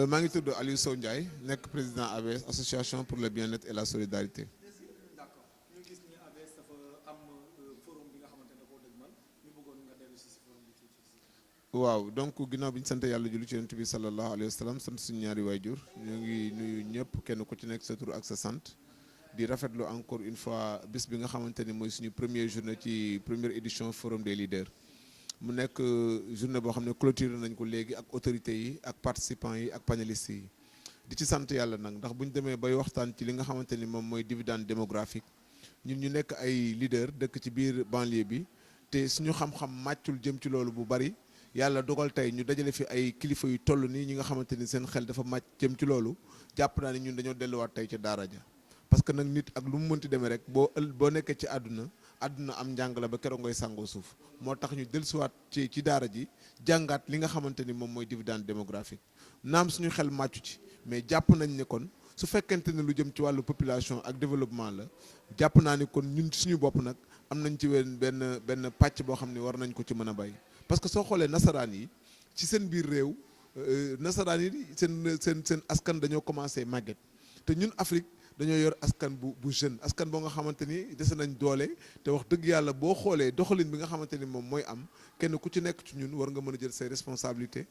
maa ngi tudd Aliou Sow Ndiaye nekk président ABS association pour le bien-être et la solidarité. d'accord ñu gis ni ABS dafa am forum bi nga xamante ne koo dëgmal ñu bëggoon nga dellu si forum bi tuuti. waaw donc ginnaaw bi ñu sant yàlla julli ci yonent bi sallallahu alayhi wa sallam sant suñu ñaari waajur ñu ngi nuyu ñëpp kenn ku ci nekk sa tur ak sa sant di rafetlu encore une fois bis bi nga xamante ni mooy suñu première journée ci première édition forum des leaders. mu nekk journée boo xam ne clôture nañ ko léegi ak autorités yi ak participants yi ak panélistes yi di ci sant yàlla nag ndax bu ñu demee bay waxtaan ci li nga xamante ni moom mooy dividende démographique ñun ñu nekk ay leader dëkk ci biir banlieue bi te suñu xam-xam màccul jëm ci loolu bu bari yàlla dogal tey ñu dajale fi ay kilifa yu toll nii ñi nga xamante ni seen xel dafa màcc jëm ci loolu jàpp naa ni ñun dañoo delluwaat tey ca daara ja parce que nag nit ak lu mu mënti demee rek boo nekkee ci àdduna am njàng la ba keroog ngay sàngoo suuf moo tax ñu dellusiwaat ci daara ji jàngaat li nga xamante ni moom mooy dividende démographique naam suñu xel màccu ci mais jàpp nañ ne kon su fekkente ne lu jëm ci wàllu population ak développement la jàpp naa ni kon ñun suñu bopp nag am nañ ci benn pàcc boo xam ne war nañ ko ci mën a bay parce que soo xoolee nasaraan yi ci seen biir réew nasaraan yi seen askan dañoo commencé màgget te ñun Afrique dañoo yor askan bu jeune askan boo nga xamante ni dese nañ doole te wax dëgg yàlla boo xoolee doxalin bi nga xamante ni moom mooy am kenn ku ci nekk ci ñun war nga mën a jël say responsabilité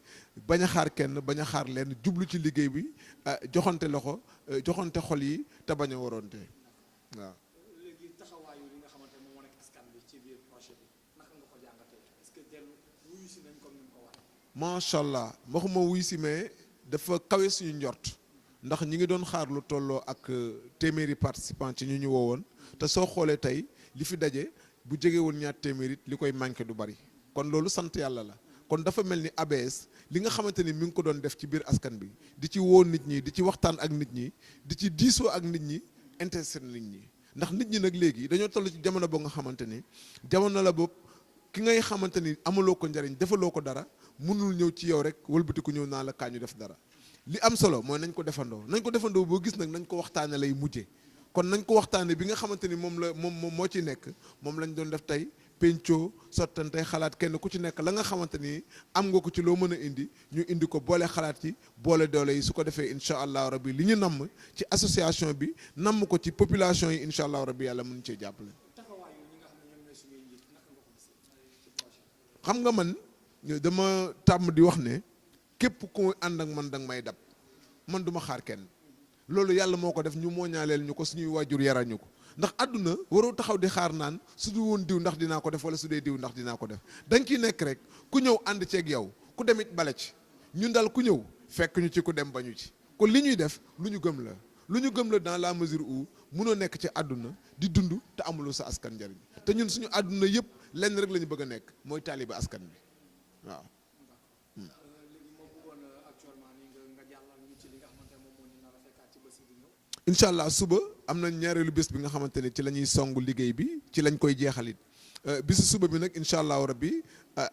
bañ a xaar kenn bañ a xaar leen jublu ci liggéey bi joxante loxo joxante xol yi te bañ a waroonte waaw. léegi taxawaayu li nga xamante ne moom moo nekk askan bi ci biir projet bi naka nga ko jàngatee est-ce que dellu wuyu si nañ comme ni mu ko waxee. macha allah waxuma wuyu si mais dafa kawe suñu njort. ndax ñi ngi doon xaar lu tolloo ak téeméeri participants ci ñu woowoon te soo xoolee tey li fi daje bu jegewul ñaar téeméeri li koy manqué du bari kon loolu sant yàlla la kon dafa mel ni ABS li nga xamante ni mi ngi ko doon def ci biir askan bi di ci woo nit ñi di ci waxtaan ak nit ñi di ci diisoo ak nit ñi intéressé nit ñi ndax nit ñi nag léegi dañoo toll ci jamono boo nga xamante ni jamono la bopp ki ngay xamante ni amaloo ko njariñ defaloo ko dara mënul ñëw ci yow rek wëlbatiku ñëw naa la kaa ñu def dara li am solo mooy nañ ko defandoo boo gis nag nañ ko waxtaane lay mujje kon nañ ko waxtaane bi nga xamante ni moom moo ci nekk moom lañ doon def tey pencoo sottantey xalaat kenn ku ci nekk la nga xamante ni am nga ko ci loo mën a indi ñu indi ko boole xalaat yi boole doole yi su ko defee incha allahu rabbi li ñu namm ci association bi namm ko ci population yi incha allahu rabbi yàlla mën cee jàppale. xam nga man dama tàmm di wax ne képp ku ànd ak man danga may dab man duma xaar kenn loolu yàlla moo ko def ñu mooñaaleel ñu ko suñuy waajur yarañu ko ndax àdduna waroo taxaw di xaar naan su du woon diw ndax dinaa ko def wala su dee diw ndax dinaa ko def danga ciy nekk rek ku ñëw ànd ceeg yow ku demit bale ci ñun daal ku ñëw fekk ñu ci ku dem bañu ci kon li ñuy def lu ñu gëm la dans la mesure où mënoo nekk ci àdduna di dund te amuloo sa askan njariñ te ñun suñu àdduna yëpp lenn rek la ñu bëgg a nekk mooy taaliba askan bi waaw. incha allah suba am na ñaareelu bés bi nga xamante ne ci la ñuy song liggéey bi ci lañ koy jeexalit bisu suba bi nag incha allahu rabbi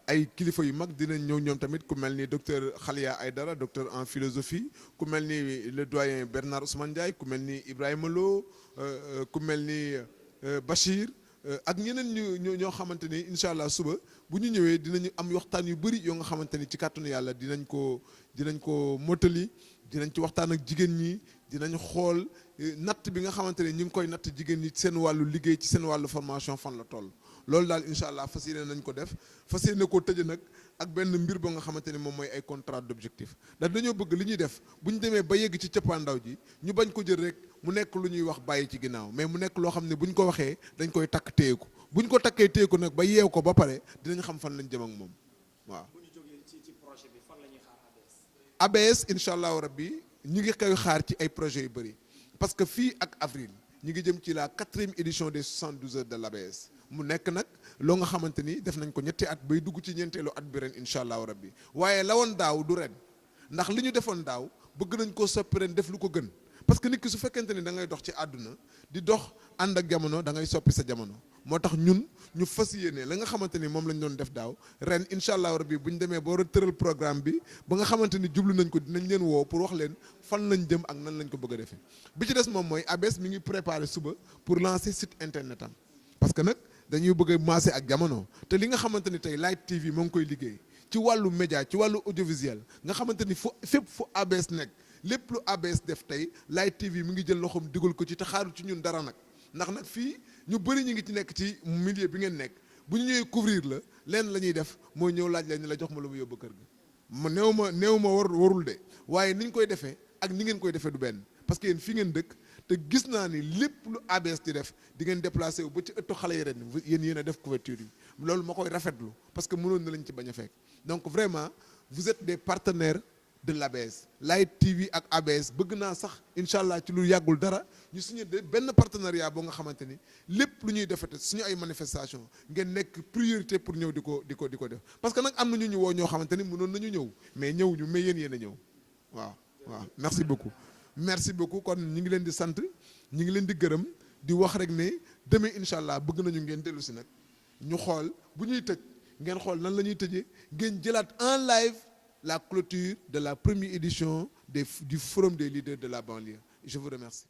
ay kilifa yu mag dinañ ñëw ñoom tamit ku mel ni docteur Khalia Aydara docteur en philosophie ku mel ni le doyen Bernard Ousmane Ndiaye ku mel ni Ibrahima Lo ku mel ni Bachir ak ñeneen ñoo xamante ni incha allah suba bu ñu ñëwee dinañu am waxtaan yu bëri yoo nga xamante ni ci kàttanu yàlla dinañ ko mottali dinañ ci waxtaan ak jigéen ñi dinañ xool natt bi nga xamante ne ñu ngi koy natt jigéen ñi ci seen wàllu liggéey ci seen wàllu formation fan la toll loolu daal incha allah fas yéene nañ ko def fas yéene koo tëje nag ak benn mbir ba nga xamante ne moom mooy ay contrat d'objectif ndax dañoo bëgg li ñuy def bu ñu demee ba yegg ci cëppaandaw ji ñu bañ ko jël rek mu nekk lu ñuy wax bàyyi ci ginnaaw mais mu nekk loo xam ne bu ñu ko waxee dañ koy takk téye ko bu ñu ko takkee téye ko nag ba yeew ko ba pare dinañ xam fan lañ jëm ak moom waaw. bu ñu jógee ci projet bi fan la ñuy xaar ABS incha allahu rabbi ñu ngi koy xaar ci ay projets yu bëri parce que fii ak avril ñu ngi jëm ci la 4e édition des 72 heures de l'ABS mu nekk nag loo nga xamante ni def nañ ko ñetti at bay dugg ci ñeenteelu at bi ren incha allahu rabbi waaye la woon daaw du ren ndax li ñu defoon daaw bëgg nañ koo soppi ren def lu ko gën parce que nit ki su fekkente ni da ngay dox ci àdduna di dox ànd ak jamono da ngay soppi sa jamono moo tax ñun ñu fas yéene la nga xamante ni moom lañ doon def daaw ren incha allahu rabbi bu ñu demee ba war a tëral programme bi ba nga xamante ni jublu nañ ko dinañ leen woo pour wax leen fan lañ jëm ak nan lañ ko bëgg a defee bi ci des moom mooy ABS mi ngi préparé suba pour lancer site internet am parce que nag dañuy bëgg a maase ak jamono te li nga xamante ni tey Light TV moo ngi koy liggéey ci wàllu média ci wàllu audiovisuel nga xamante ni fépp fu ABS nekk lépp lu ABS def tey Light TV mi ngi jël loxoom digal ko ci te xaaru ci ñun dara nag ndax nag fii ñu bëri ñu ngi ci nekk ci milieu bi ngeen nekk bu ñu ñëwee couvrir la leen la ñuy def mooy ñëw laaj la ni la jox ma lu mu yóbbu kër ga ma néew ma warul de waaye ni ñu koy defee ak ni ngeen koy defee du benn parce que yéen fi ngeen dëkk te gis naa ni lépp lu ABS di def di ngeen déplacé wu ba ci ëttu xale yi ren yéen a def couverture yi loolu ma koy rafetlu parce que mënoon na lañ ci bañ a fekk donc vraiment vous êtes des partenaires de l'ABS Light TV ak ABS bëgg naa sax incha allah ci lu yàggul dara ñu signé benn partenariat boo nga xamante ni lépp lu ñuy defate suñu ay manifestation ngeen nekk priorité pour ñëw di ko def parce que nag am na ñu woo ñoo xamante ni mënoon nañu ñëw mais ñëw mais yéen a ñëw waaw merci beaucoup kon ñi ngi leen di sant ñi ngi leen di gërëm di wax rek ne demain incha allah bëgg nañu ngeen dellu si nag ñu xool bu ñuy tëj ngeen xool nan la ñuy tëjee ngeen jëlaat en live la clôture de la première édition du forum des leaders de la banlieue. Je vous remercie.